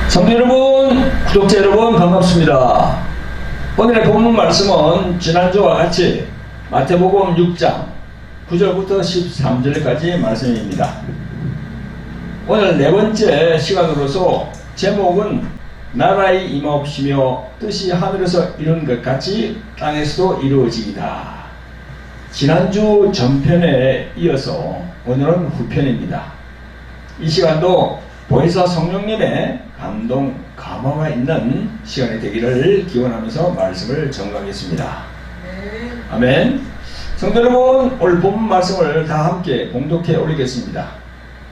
성도 여러분, 구독자 여러분 반갑습니다. 오늘의 본문 말씀은 지난주와 같이 마태복음 6장 9절부터 13절까지 말씀입니다. 오늘 네 번째 시간으로서 제목은 나라의 임하옵시며 뜻이 하늘에서 이룬 것 같이 땅에서도 이루어지이다. 지난주 전편에 이어서 오늘은 후편입니다. 이 시간도 보혜사 성령님의 감동, 감화가 있는 시간이 되기를 기원하면서 말씀을 전가하겠습니다. 아멘. 성도 여러분, 오늘 본문 말씀을 다 함께 봉독해 올리겠습니다.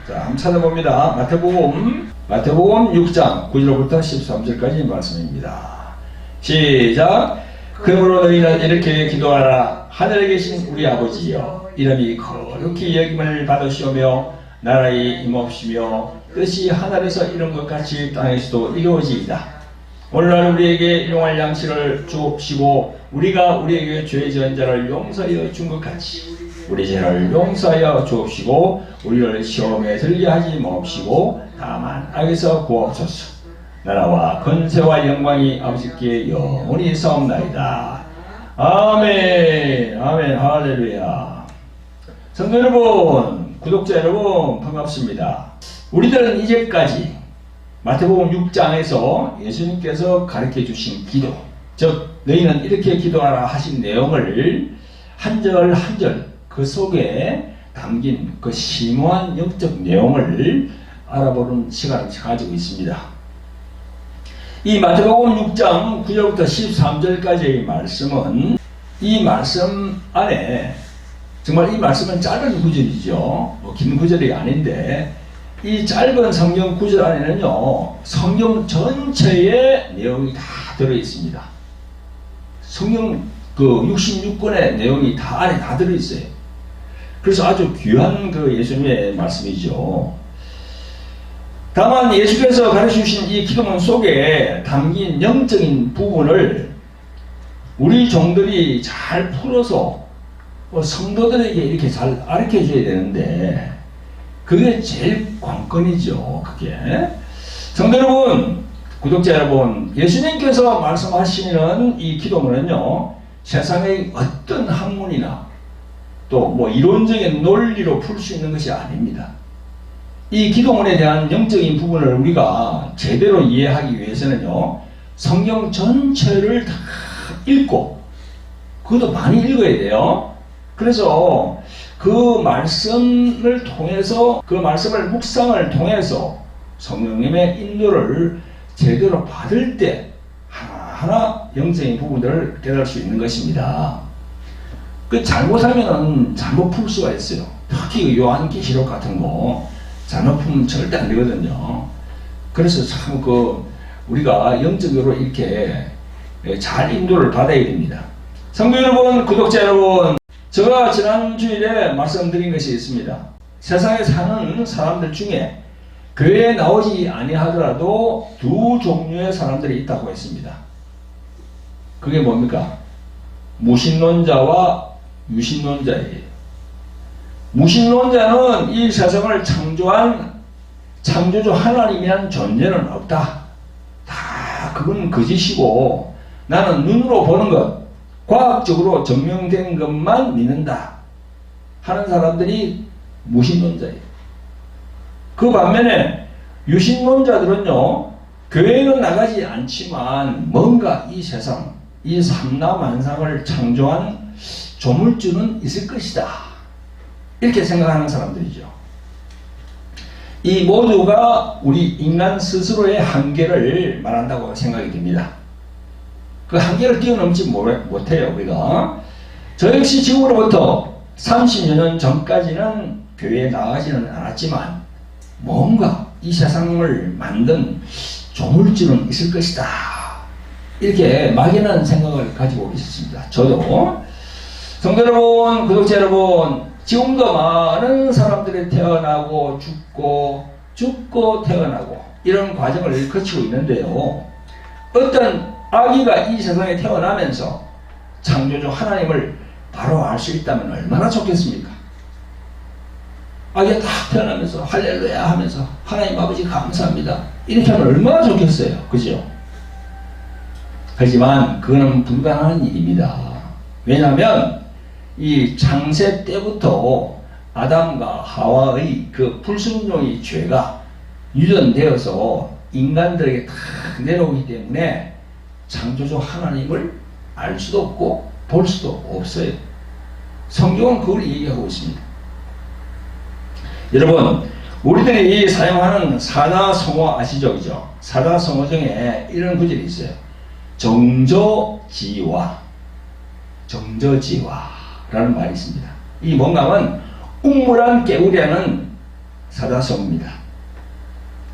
자, 한번 찾아봅니다. 마태복음 6장 9절부터 13절까지 말씀입니다. 시작. 그러므로 너희는 이렇게 기도하라. 하늘에 계신 우리 아버지여, 이름이 거룩히 여김을 받으시오며 나라의 임하옵시며 뜻이 하늘에서 이룬 것 같이 땅에서도 이루어지이다. 오늘날 우리에게 일용할 양식을 주옵시고 우리가 우리에게 죄 지은 자를 용서하여 준 것 같이 우리 죄를 용서하여 주옵시고 우리를 시험에 들게 하지 마옵시고 다만 악에서 구하옵소서. 나라와 권세와 영광이 아버지께 영원히 사옵나이다. 아멘. 아멘. 할렐루야. 성도 여러분, 구독자 여러분 반갑습니다. 우리들은 이제까지 마태복음 6장에서 예수님께서 가르쳐 주신 기도, 즉 너희는 이렇게 기도하라 하신 내용을 한 절 한 절 그 속에 담긴 그 심오한 영적 내용을 알아보는 시간을 가지고 있습니다. 이 마태복음 6장 9절부터 13절까지의 말씀은 이 말씀 안에 정말 이 말씀은 짧은 구절이죠. 긴 구절이 아닌데 이 짧은 성경 구절 안에는요, 성경 전체의 내용이 다 들어있습니다. 성경 그 66권의 내용이 다 안에 다 들어있어요. 그래서 아주 귀한 그 예수님의 말씀이죠. 다만 예수께서 가르쳐주신 이 기도문 속에 담긴 영적인 부분을 우리 종들이 잘 풀어서 성도들에게 이렇게 잘 가르쳐줘야 되는데 그게 제일 관건이죠. 그게. 성도 여러분, 구독자 여러분, 예수님께서 말씀하시는 이 기도문은요, 세상의 어떤 학문이나 또 뭐 이론적인 논리로 풀 수 있는 것이 아닙니다. 이 기도문에 대한 영적인 부분을 우리가 제대로 이해하기 위해서는요, 성경 전체를 다 읽고, 그것도 많이 읽어야 돼요. 그래서 그 말씀을 통해서, 그 말씀을 묵상을 통해서 성령님의 인도를 제대로 받을 때 하나하나 영적인 부분들을 깨달을 수 있는 것입니다. 그 잘못하면은 잘못 풀 수가 있어요. 특히 요한계시록 같은 거 잘못 풀면 절대 안 되거든요. 그래서 참 우리가 영적으로 이렇게 잘 인도를 받아야 됩니다. 성도 여러분, 구독자 여러분, 제가 지난 주일에 말씀드린 것이 있습니다. 세상에 사는 사람들 중에 교회에 나오지 아니하더라도 두 종류의 사람들이 있다고 했습니다. 그게 뭡니까? 무신론자와 유신론자예요. 무신론자는 이 세상을 창조한 창조주 하나님이란 존재는 없다. 다 그건 거짓이고 나는 눈으로 보는 것, 과학적으로 증명된 것만 믿는다 하는 사람들이 무신론자예요. 그 반면에 유신론자들은요, 교회는 나가지 않지만 뭔가 이 세상, 이 삼라만상을 창조한 조물주는 있을 것이다, 이렇게 생각하는 사람들이죠. 이 모두가 우리 인간 스스로의 한계를 말한다고 생각이 됩니다. 그 한계를 뛰어넘지 못해요. 우리가 저 역시 지금으로부터 30여 년 전까지는 교회에 나가지는 않았지만 뭔가 이 세상을 만든 조물주는 있을 것이다, 이렇게 막연한 생각을 가지고 있었습니다. 저도. 성도 여러분, 구독자 여러분, 지금도 많은 사람들이 태어나고 죽고 태어나고 이런 과정을 거치고 있는데요, 어떤 아기가 이 세상에 태어나면서 창조주 하나님을 바로 알 수 있다면 얼마나 좋겠습니까? 아기가 딱 태어나면서 할렐루야 하면서 하나님 아버지 감사합니다. 이렇게 하면 얼마나 좋겠어요. 그죠? 하지만 그거는 불가능한 일입니다. 왜냐하면 이 창세 때부터 아담과 하와의 그 불순종의 죄가 유전되어서 인간들에게 다 내려오기 때문에 창조주 하나님을 알 수도 없고 볼 수도 없어요. 성경은 그걸 얘기하고 있습니다. 여러분, 우리들이 사용하는 사자성어 아시죠? 그죠? 사자성어 중에 이런 구절이 있어요. 정저지와 라는 말이 있습니다. 이 뭔가는 우물한 개구리라는 사자성어입니다.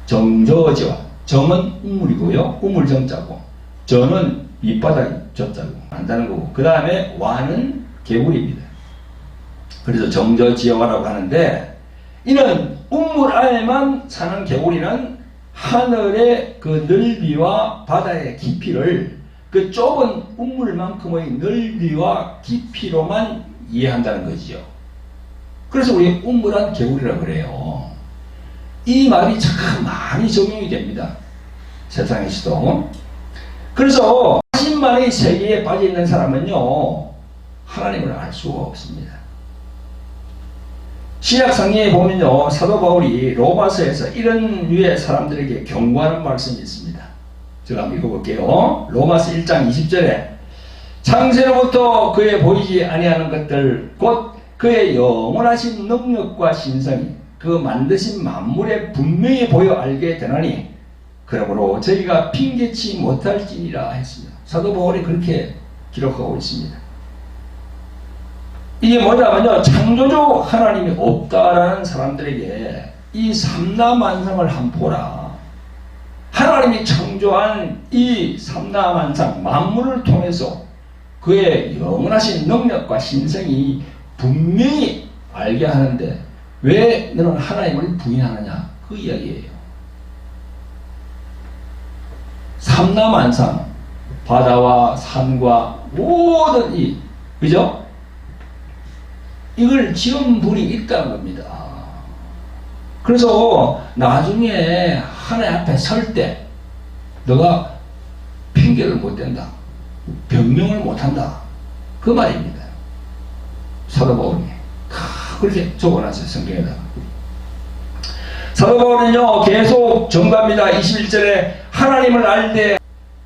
정저지와, 정은 우물이고요. 우물정자고, 저는 밑바닥 젖자고 한다는 거고, 그 다음에 와는 개구리입니다. 그래서 정저지와라고 하는데, 이는 우물 안에만 사는 개구리는 하늘의 그 넓이와 바다의 깊이를 그 좁은 우물만큼의 넓이와 깊이로만 이해한다는 거지요. 그래서 우리 우물한 개구리라고 그래요. 이 말이 참 많이 적용이 됩니다. 세상에서도. 그래서 자신만의 세계에 빠져 있는 사람은요, 하나님을 알 수가 없습니다. 신약성경에 보면요, 사도 바울이 로마서에서 이런 류의 사람들에게 경고하는 말씀이 있습니다. 제가 한번 읽어볼게요. 로마서 1장 20절에 창세로부터 그의 보이지 아니하는 것들 곧 그의 영원하신 능력과 신성이 그 만드신 만물에 분명히 보여 알게 되나니 그러므로 저희가 핑계치 못할지니라 했습니다. 사도 바울이 그렇게 기록하고 있습니다. 이게 뭐냐면요, 창조주 하나님이 없다라는 사람들에게 이 삼라만상을 한번 보라. 하나님이 창조한 이 삼라만상 만물을 통해서 그의 영원하신 능력과 신성이 분명히 알게 하는데 왜 너는 하나님을 부인하느냐, 그 이야기예요. 삼라만상, 바다와 산과 모든 이, 그죠? 이걸 지은 분이 있다는 겁니다. 그래서 나중에 하나님 앞에 설 때 너가 핑계를 못 댄다, 변명을 못한다, 그 말입니다. 사도 바울이 그렇게 적어놨어요, 성경에다가. 사도 바울은요 계속 정답니다. 21절에 하나님을 알되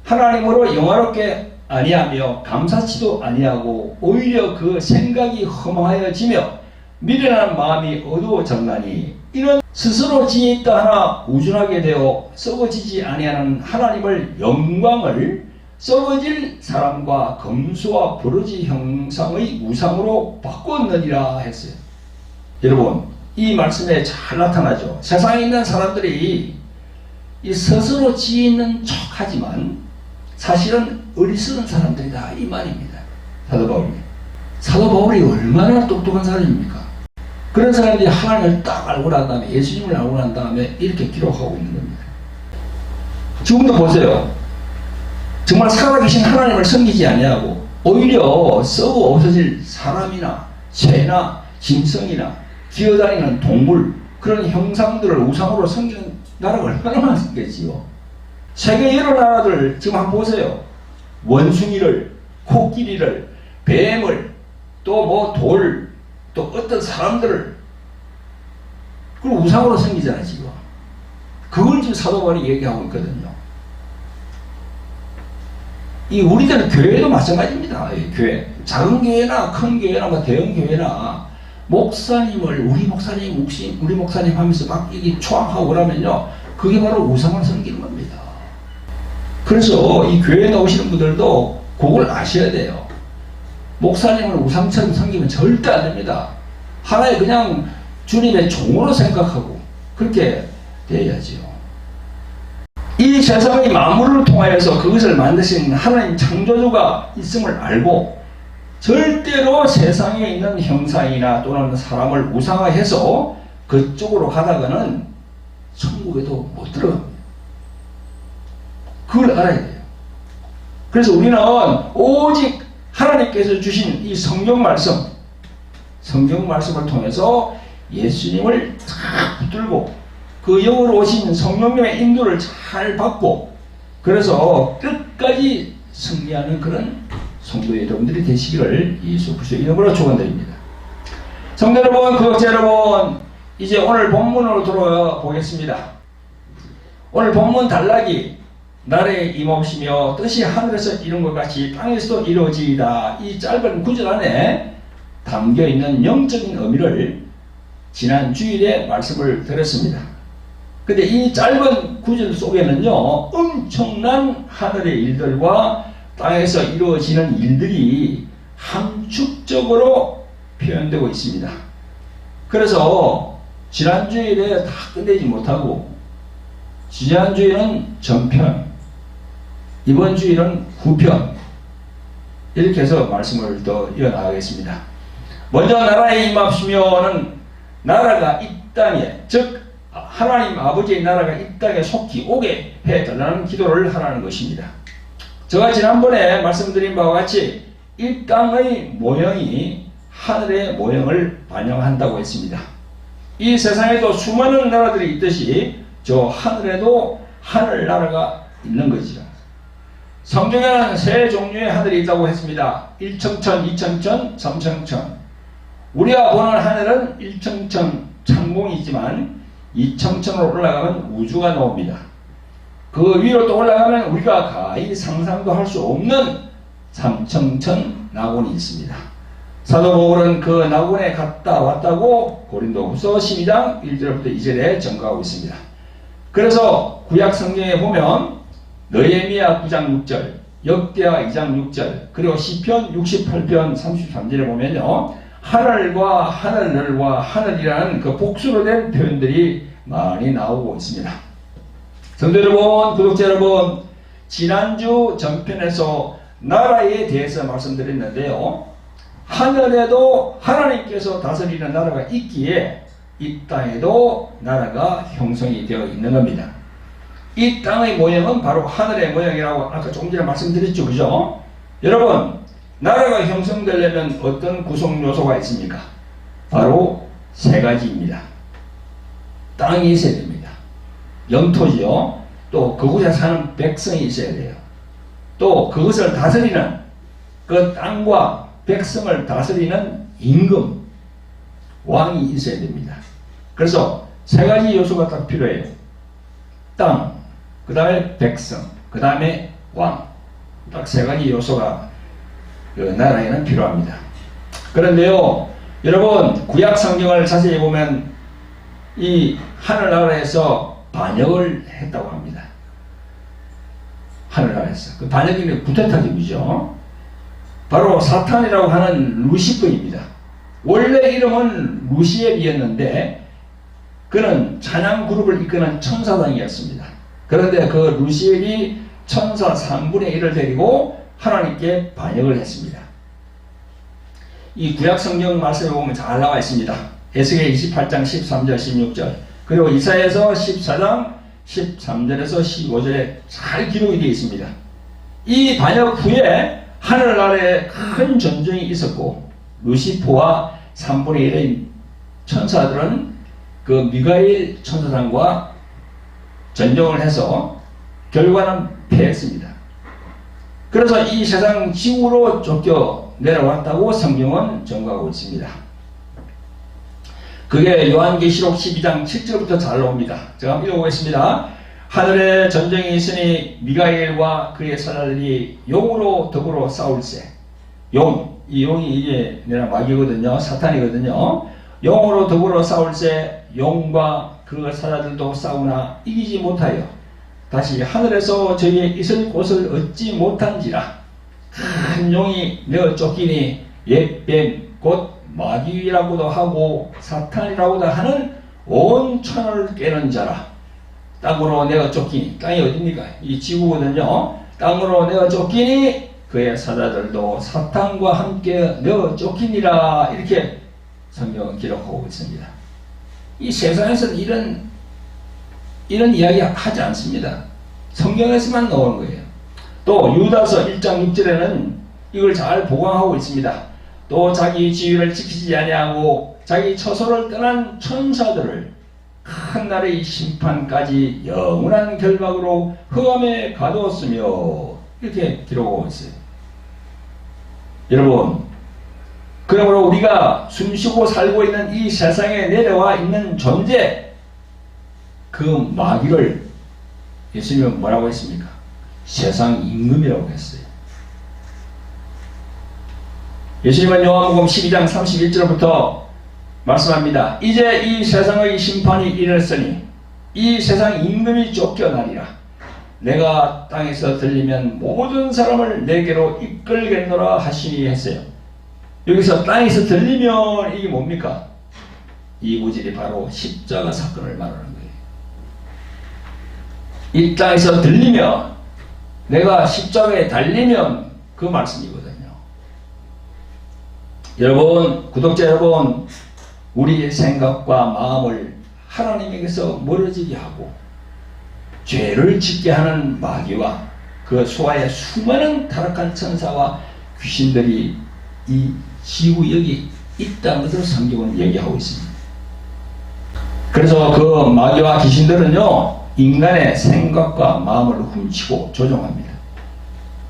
하나님으로 영화롭게 아니하며 감사치도 아니하고 오히려 그 생각이 허망하여지며 미련한 마음이 어두워졌나니 이는 스스로 지혜있다 하나 우준하게 되어 썩어지지 아니하는 하나님을 영광을 썩어질 사람과 검수와 버러지 형상의 우상으로 바꾸었느니라 했어요. 여러분, 이 말씀에 잘 나타나죠. 세상에 있는 사람들이 이 스스로 지혜 있는 척하지만 사실은 어리석은 사람들이다, 이 말입니다. 사도 바울이. 사도 바울이 얼마나 똑똑한 사람입니까? 그런 사람들이 하나님을 딱 알고 난 다음에, 예수님을 알고 난 다음에 이렇게 기록하고 있는 겁니다. 지금도 보세요. 정말 살아계신 하나님을 섬기지 아니하고 오히려 썩어 없어질 사람이나 새나 짐승이나 기어다니는 동물, 그런 형상들을 우상으로 섬기는 나라가 얼마나 많겠지요. 세계 여러 나라들 지금 한번 보세요. 원숭이를, 코끼리를, 뱀을, 또 뭐 돌, 또 어떤 사람들을 그걸 우상으로 섬기잖아요, 지금. 그걸 지금 사도 바울이 얘기하고 있거든요. 이 우리들 교회도 마찬가지입니다. 교회. 작은 교회나 큰 교회나 뭐 대형 교회나 목사님을 우리 목사님 하면서 막 이게 초항하고 그러면요, 그게 바로 우상을 섬기는 겁니다. 그래서 이 교회에 나오시는 분들도 그걸 아셔야 돼요. 목사님을 우상처럼 섬기면 절대 안 됩니다. 하나의 그냥 주님의 종으로 생각하고 그렇게 돼야지요. 이 세상의 만물을 통하여서 그것을 만드신 하나님 창조주가 있음을 알고 절대로 세상에 있는 형상이나 또는 사람을 우상화해서 그쪽으로 가다가는 천국에도 못 들어갑니다. 그걸 알아야 돼요. 그래서 우리는 오직 하나님께서 주신 이 성경 말씀을 통해서 예수님을 탁 붙들고 그 영으로 오신 성령님의 인도를 잘 받고 그래서 끝까지 승리하는 그런 성도 여러분들이 되시기를 예수 그리스도의 이름으로 축원드립니다. 성도 여러분, 구독자 여러분, 이제 오늘 본문으로 돌아가 보겠습니다. 오늘 본문 단락이 나라에 임없으며 뜻이 하늘에서 이룬 것 같이 땅에서도 이루어지이다. 이 짧은 구절 안에 담겨있는 영적인 의미를 지난 주일에 말씀을 드렸습니다. 근데 이 짧은 구절 속에는요, 엄청난 하늘의 일들과 땅에서 이루어지는 일들이 함축적으로 표현되고 있습니다. 그래서 지난주일에 다 끝내지 못하고 지난주일은 전편, 이번 주일은 후편, 이렇게 해서 말씀을 더 이어나가겠습니다. 먼저 나라에 임합시며는 나라가 이 땅에, 즉 하나님 아버지의 나라가 이 땅에 속히 오게 해달라는 기도를 하라는 것입니다. 제가 지난번에 말씀드린 바와 같이 이 땅의 모형이 하늘의 모형을 반영한다고 했습니다. 이 세상에도 수많은 나라들이 있듯이 저 하늘에도 하늘나라가 있는 거지요. 성경에는 세 종류의 하늘이 있다고 했습니다. 1청천, 2청천, 3청천. 우리가 보는 하늘은 1청천 창공이 있지만 2청천으로 올라가면 우주가 나옵니다. 그 위로 또 올라가면 우리가 가히 상상도 할 수 없는 3청천 낙원이 있습니다. 사도 바울은 그 낙원에 갔다 왔다고 고린도후서 12장 1절부터 2절에 전가하고 있습니다. 그래서 구약 성경에 보면 느헤미야 9장 6절, 역대하 2장 6절, 그리고 시편 68편 33절에 보면요, 하늘과 하늘들과 하늘이라는 그 복수로 된 표현들이 많이 나오고 있습니다. 성도 여러분, 구독자 여러분, 지난주 전편에서 나라에 대해서 말씀드렸는데요, 하늘에도 하나님께서 다스리는 나라가 있기에 이 땅에도 나라가 형성이 되어 있는 겁니다. 이 땅의 모형은 바로 하늘의 모형이라고 아까 조금 전에 말씀드렸죠, 그죠? 여러분, 나라가 형성되려면 어떤 구성 요소가 있습니까? 바로 세 가지입니다. 땅이 있어야 됩니다. 영토지요. 또 그곳에 사는 백성이 있어야 돼요. 또 그것을 다스리는 그 땅과 백성을 다스리는 임금, 왕이 있어야 됩니다. 그래서 세 가지 요소가 딱 필요해요. 땅, 그 다음에 백성, 그 다음에 왕. 딱 세 가지 요소가 그 나라에는 필요합니다. 그런데요, 여러분, 구약 성경을 자세히 보면 이 하늘나라에서 반역을 했다고 합니다. 하늘나라에서. 그 반역이 구태타집이죠. 바로 사탄이라고 하는 루시퍼입니다. 원래 이름은 루시엘이었는데 그는 찬양 그룹을 이끄는 천사당이었습니다. 그런데 그 루시엘이 천사 3분의 1을 데리고 하나님께 반역을 했습니다. 이 구약 성경 말씀에 보면 잘 나와 있습니다. 에스겔 28장 13절 16절, 그리고 이사야서 14장 13절에서 15절에 잘 기록이 되어 있습니다. 이 반역 후에 하늘나라에 큰 전쟁이 있었고 루시퍼와 3분의 1의 천사들은 그 미가엘 천사장과 전쟁을 해서 결과는 패했습니다. 그래서 이 세상 지구로 쫓겨 내려왔다고 성경은 전가하고 있습니다. 그게 요한계시록 12장 7절부터 잘 나옵니다. 제가 한번 읽어보겠습니다. 하늘에 전쟁이 있으니 미가엘과 그의 사자들이 용으로 더불어 싸울세. 이 용이 이제 내가 마귀거든요. 사탄이거든요. 용으로 더불어 싸울세. 용과 그 사자들도 싸우나 이기지 못하여 다시 하늘에서 저희의 있을 곳을 얻지 못한지라. 큰 용이 내어 쫓기니 옛뱀 곧 마귀라고도 하고 사탄이라고도 하는 온 천을 깨는 자라. 땅으로 내어 쫓기니, 땅이 어딥니까? 이 지구거든요. 땅으로 내어 쫓기니 그의 사자들도 사탄과 함께 내어 쫓기니라. 이렇게 성경은 기록하고 있습니다. 이 세상에서는 이런 이야기 하지 않습니다. 성경에서만 나오는 거예요. 또 유다서 1장 6절에는 이걸 잘 보강하고 있습니다. 또 자기 지위를 지키지 아니하고 자기 처소를 떠난 천사들을 한 날의 심판까지 영원한 결박으로 흑암에 가두었으며 이렇게 기록하고 있어요. 여러분, 그러므로 우리가 숨쉬고 살고 있는 이 세상에 내려와 있는 존재, 그 마귀를 예수님은 뭐라고 했습니까? 세상 임금이라고 했어요. 예수님은 요한복음 12장 31절부터 말씀합니다. 이제 이 세상의 심판이 이르렀으니 이 세상 임금이 쫓겨나리라. 내가 땅에서 들리면 모든 사람을 내게로 이끌겠노라 하시니 했어요. 여기서 땅에서 들리면 이게 뭡니까? 이 구절이 바로 십자가 사건을 말하는 거예요. 이 땅에서 들리면, 내가 십자가에 달리면 그 말씀이거든요. 여러분, 구독자 여러분, 우리의 생각과 마음을 하나님에게서 멀어지게 하고 죄를 짓게 하는 마귀와 그 수하의 수많은 타락한 천사와 귀신들이 이 지구 여기 있다는 것을 성경은 얘기하고 있습니다. 그래서 그 마귀와 귀신들은요, 인간의 생각과 마음을 훔치고 조종합니다.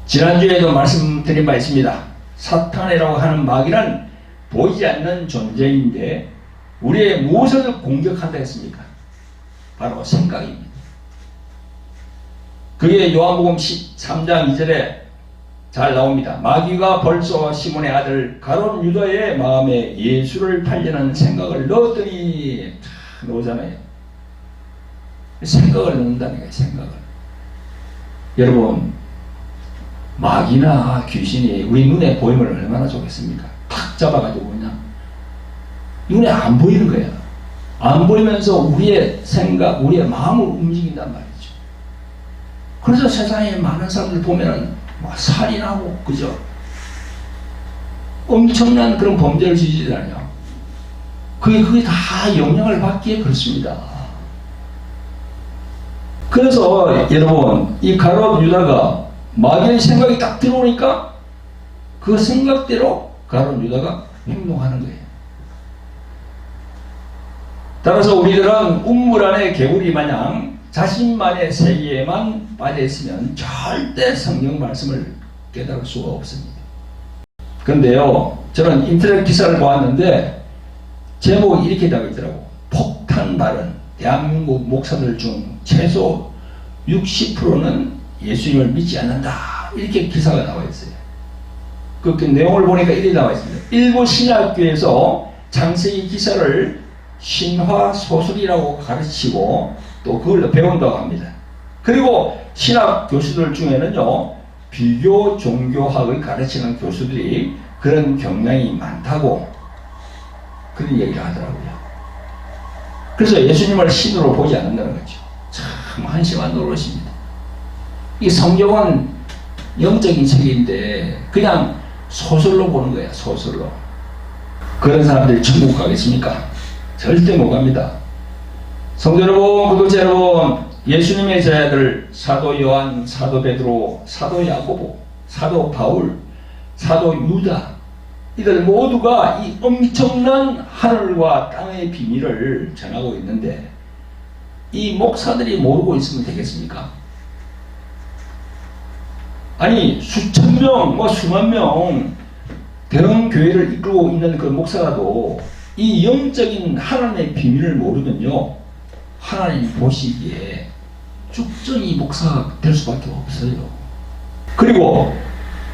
지난주에도 말씀드린 바 있습니다. 사탄이라고 하는 마귀는 보이지 않는 존재인데 우리의 무엇을 공격한다 했습니까? 바로 생각입니다. 그게 요한복음 13장 2절에 잘 나옵니다. 마귀가 벌써 시몬의 아들 가룟 유다의 마음에 예수를 팔려는 생각을 넣었더니, 나오잖아요. 생각을 넣는다는 거예요. 생각을. 여러분, 마귀나 귀신이 우리 눈에 보임을 얼마나 좋겠습니까? 탁 잡아가지고 그냥 눈에 안 보이는 거예요. 안 보이면서 우리의 생각, 우리의 마음을 움직인단 말이죠. 그래서 세상에 많은 사람들 보면은 살인하고, 그죠? 엄청난 그런 범죄를 저지르잖아요. 그게 다 영향을 받기에 그렇습니다. 그래서 여러분, 이 가룟 유다가 마귀의 생각이 딱 들어오니까 그 생각대로 가룟 유다가 행동하는 거예요. 따라서 우리들은 우물 안에 개구리 마냥 자신만의 세계에만 빠져 있으면 절대 성경 말씀을 깨달을 수가 없습니다. 그런데요, 저는 인터넷 기사를 보았는데 제목이 이렇게 나와 있더라고. 폭탄 발언. 대한민국 목사들 중 최소 60%는 예수님을 믿지 않는다. 이렇게 기사가 나와 있어요. 그 내용을 보니까 이렇게 나와 있습니다. 일부 신학교에서 장세기 기사를 신화 소설이라고 가르치고 또 그걸로 배운다고 합니다. 그리고 신학 교수들 중에는요, 비교 종교학을 가르치는 교수들이 그런 경향이 많다고 그런 얘기를 하더라고요. 그래서 예수님을 신으로 보지 않는다는 거죠. 참 한심한 노릇입니다. 이 성경은 영적인 책인데 그냥 소설로 보는 거야. 소설로. 그런 사람들이 천국 가겠습니까? 절대 못 갑니다. 성도 여러분, 구독자 여러분, 예수님의 제자들 사도 요한, 사도 베드로, 사도 야고보, 사도 바울, 사도 유다, 이들 모두가 이 엄청난 하늘과 땅의 비밀을 전하고 있는데 이 목사들이 모르고 있으면 되겠습니까? 아니, 수천 명, 수만 명 대형 교회를 이끌고 있는 그 목사라도 이 영적인 하나님의 비밀을 모르면요, 하나님이 보시기에 쭉정이 목사가 될 수밖에 없어요. 그리고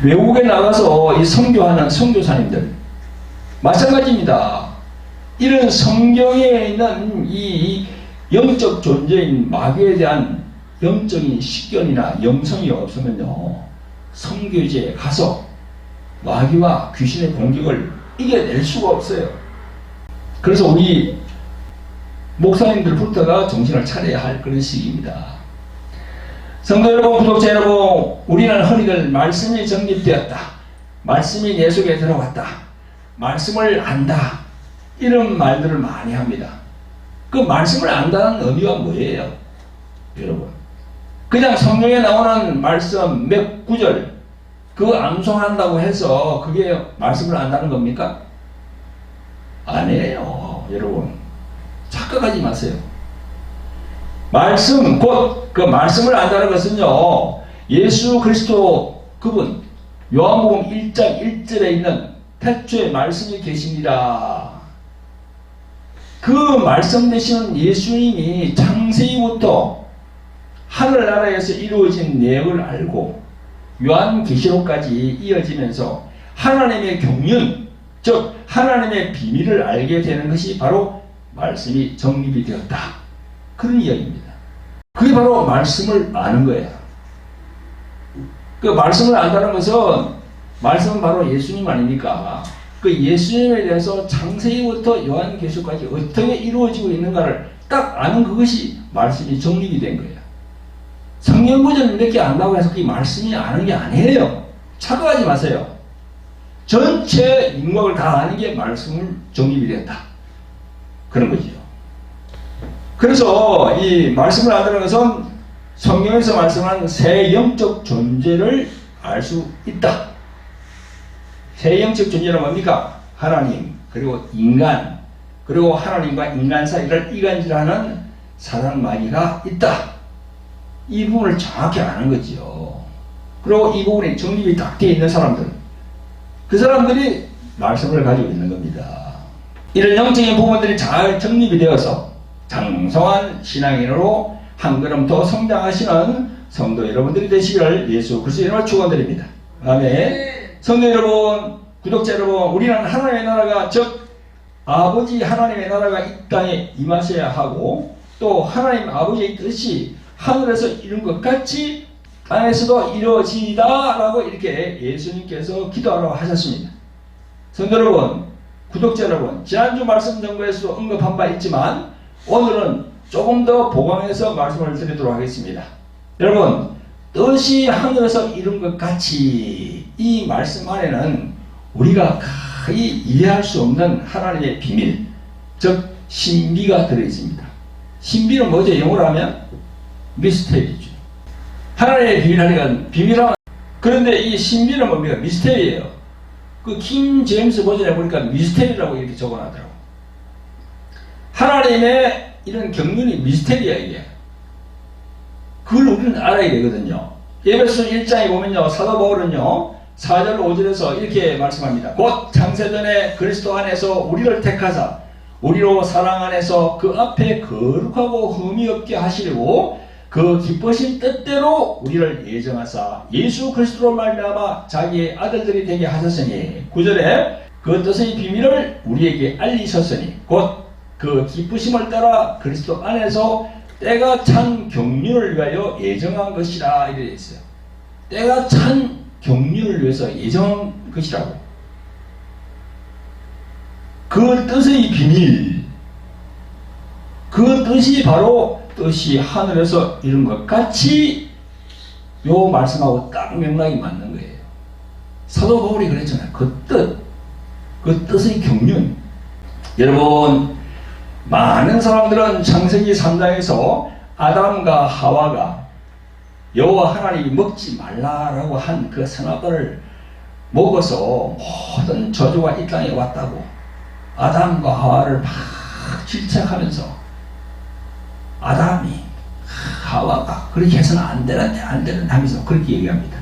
외국에 나가서 이 선교하는 선교사님들 마찬가지입니다. 이런 성경에 있는 이 영적 존재인 마귀에 대한 영적인 식견이나 영성이 없으면요, 선교지에 가서 마귀와 귀신의 공격을 이겨낼 수가 없어요. 그래서 우리 목사님들부터가 정신을 차려야 할 그런 시기입니다. 성도 여러분, 구독자 여러분, 우리는 흔히들 말씀이 정립되었다, 말씀이 내 속에 들어왔다, 말씀을 안다, 이런 말들을 많이 합니다. 그 말씀을 안다는 의미가 뭐예요? 여러분, 그냥 성경에 나오는 말씀 몇 구절, 그 암송한다고 해서 그게 말씀을 안다는 겁니까? 아니에요. 여러분, 착각하지 마세요. 말씀, 곧 그 말씀을 안다는 것은요, 예수 그리스도 그분, 요한복음 1장 1절에 있는 태초에 말씀이 계십니다. 그 말씀 되시는 예수님이 창세기부터 하늘나라에서 이루어진 내용을 알고 요한계시록까지 이어지면서 하나님의 경륜, 즉 하나님의 비밀을 알게 되는 것이 바로 말씀이 정립이 되었다. 그런 이야기입니다. 그게 바로 말씀을 아는 거예요. 그 말씀을 안다는 것은, 말씀은 바로 예수님 아닙니까? 그 예수님에 대해서 창세기부터 요한계시록까지 어떻게 이루어지고 있는가를 딱 아는 그것이 말씀이 정립이 된 거예요. 성경구절 몇 개 안다고 해서 그게 말씀이 아는 게 아니에요. 착각하지 마세요. 전체 윤곽을 다 아는 게 말씀을 정립이 됐다. 그런 거죠. 그래서 이 말씀을 안다는 것은 성경에서 말씀하는 새 영적 존재를 알 수 있다. 새 영적 존재는 뭡니까? 하나님, 그리고 인간, 그리고 하나님과 인간 사이를 이간질하는 사단 마귀가 있다. 이 부분을 정확히 아는 거죠. 그리고 이 부분이 정립이 딱 되어 있는 사람들, 그 사람들이 말씀을 가지고 있는 겁니다. 이런 영적인 부분들이 잘 정립이 되어서 장성한 신앙인으로 한 걸음 더 성장하시는 성도 여러분들이 되시기를 예수 그리스도의 이름으로 축원드립니다. 아멘. 성도 여러분, 구독자 여러분, 우리는 하나님의 나라가, 즉 아버지 하나님의 나라가 이 땅에 임하셔야 하고, 또 하나님 아버지의 뜻이 하늘에서 이룬 것 같이 땅에서도 이루어지다 라고 이렇게 예수님께서 기도하라고 하셨습니다. 성도 여러분, 구독자 여러분, 지난주 말씀 정보에서도 언급한 바 있지만 오늘은 조금 더 보강해서 말씀을 드리도록 하겠습니다. 여러분, 뜻이 하늘에서 이룬 것 같이, 이 말씀 안에는 우리가 거의 이해할 수 없는 하나님의 비밀, 즉 신비가 들어있습니다. 신비는 뭐죠? 영어로 하면 미스테리죠. 하나님의 비밀하니까 비밀하면, 그런데 이 신비는 뭡니까? 미스테리예요. 그 킹 제임스 버전에 보니까 미스테리라고 이렇게 적어놨더라고. 하나님의 이런 경륜이 미스테리야, 이게. 그걸 우리는 알아야 되거든요. 에베소 1장에 보면요, 사도 바울은요 4절 5절에서 이렇게 말씀합니다. 곧 창세전에 그리스도 안에서 우리를 택하사 우리로 사랑 안에서 그 앞에 거룩하고 흠이 없게 하시려고 그 기쁘신 뜻대로 우리를 예정하사 예수 그리스도로 말미암아 자기의 아들들이 되게 하셨으니, 9절에 그 뜻의 비밀을 우리에게 알리셨으니 곧 그 기쁘심을 따라 그리스도 안에서 때가 찬 경륜을 위하여 예정한 것이라 이렇게 되어 있어요. 때가 찬 경륜을 위해서 예정한 것이라고. 그 뜻의 비밀, 그 뜻이 바로 뜻이 하늘에서 이룬 것 같이, 요 말씀하고 딱 맥락이 맞는 거예요. 사도 바울이 그랬잖아요. 그 뜻의 경륜. 여러분, 많은 사람들은 창세기 3장에서 아담과 하와가 여호와 하나님이 먹지 말라라고 한 그 선악과를 먹어서 모든 저주가 이 땅에 왔다고, 아담과 하와를 막 질책하면서 아담이 하와가 그렇게 해서는 안 되는데 하면서 그렇게 얘기합니다.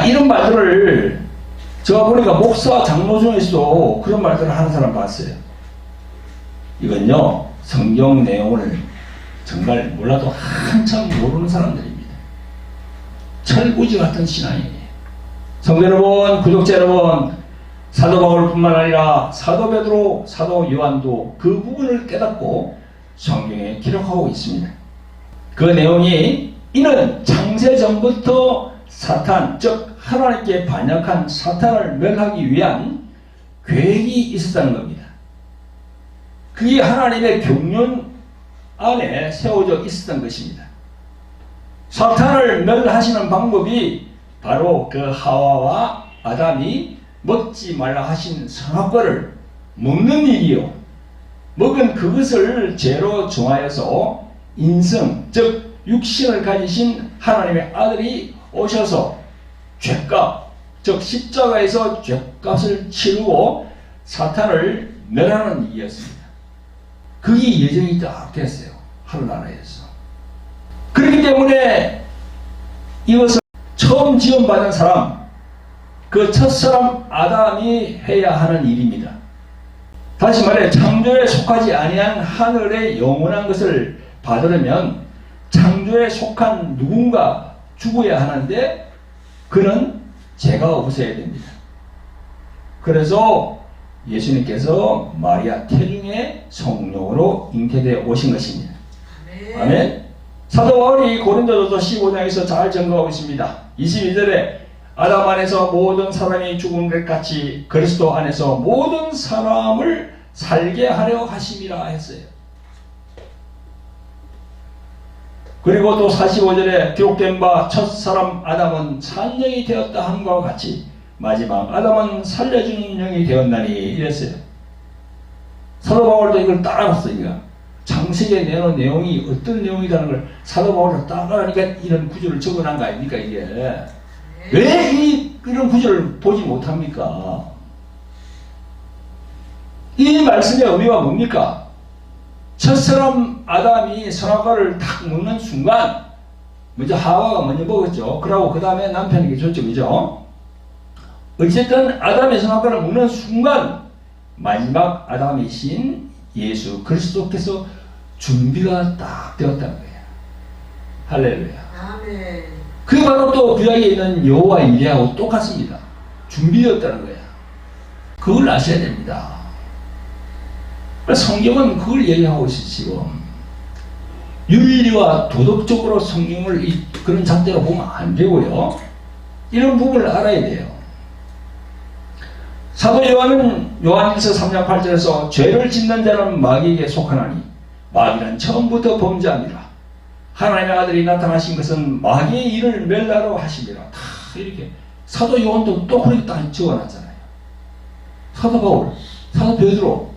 이런 말들을 제가 보니까 목사 장로 중에서도 그런 말들을 하는 사람 봤어요. 이건요, 성경 내용을 정말 몰라도 한참 모르는 사람들입니다. 철부지 같은 신앙이에요. 성도 여러분, 구독자 여러분, 사도 바울뿐만 아니라 사도 베드로, 사도 요한도 그 부분을 깨닫고 성경에 기록하고 있습니다. 그 내용이, 이는 창세전부터 사탄, 즉 하나님께 반역한 사탄을 멸하기 위한 계획이 있었다는 겁니다. 그게 하나님의 경륜 안에 세워져 있었던 것입니다. 사탄을 멸하시는 방법이 바로 그 하와와 아담이 먹지 말라 하신 선악과를 먹는 일이요, 먹은 그것을 죄로 정하여서 인성, 즉 육신을 가지신 하나님의 아들이 오셔서 죄값, 즉 십자가에서 죄값을 치르고 사탄을 멸하는 일이었습니다. 그게 예정이 딱 됐어요. 하늘나라에서. 그렇기 때문에 이것을 처음 지원받은 사람, 그 첫사람 아담이 해야 하는 일입니다. 다시 말해 창조에 속하지 아니한 하늘의 영원한 것을 받으려면 창조에 속한 누군가 죽어야 하는데 그는 죄가 없어야 됩니다. 그래서 예수님께서 마리아 태중의 성령으로 잉태되어 오신 것입니다. 아멘. 아멘. 사도 바울이 고린도전서 15장에서 잘 증거하고 있습니다. 22절에 아담 안에서 모든 사람이 죽은 것 같이 그리스도 안에서 모든 사람을 살게 하려 하심이라 했어요. 그리고 또 45절에 기록된 바 첫사람 아담은 산영이 되었다 함과 같이 마지막 아담은 살려주는 영이 되었나니 이랬어요. 사도 바울도 이걸 따라갔어요. 창세기에 내놓은 내용이 어떤 내용이라는 걸 사도 바울도 따라가니까 이런 구조를 적어놓은 거 아닙니까 이게. 왜 이런 구조를 보지 못합니까? 이 말씀의 의미가 뭡니까? 첫사람 아담이 선악과를 탁 먹는 순간 먼저 하와가 먼저 먹었죠. 그러고 그 다음에 남편에게 줬죠. 그죠? 어쨌든 아담의 선악과를 먹는 순간 마지막 아담이신 예수 그리스도께서 준비가 딱 되었다는 거예요. 할렐루야. 아멘. 그게 바로 또 구약에 있는 여호와 이레하고 똑같습니다. 준비되었다는 거예요. 그걸 아셔야 됩니다. 성경은 그걸 얘기하고 있어요. 지금 윤리와 도덕적으로 성경을 그런 잣대로 보면 안 되고요. 이런 부분을 알아야 돼요. 사도 요한은 요한일서 3장 8절에서 죄를 짓는 자는 마귀에게 속하나니 마귀는 처음부터 범죄합니다. 하나님의 아들이 나타나신 것은 마귀의 일을 멸하러 하심이라. 다 이렇게 사도 요한도 또 그렇게 딱 적어놨잖아요. 사도 바울, 사도 베드로,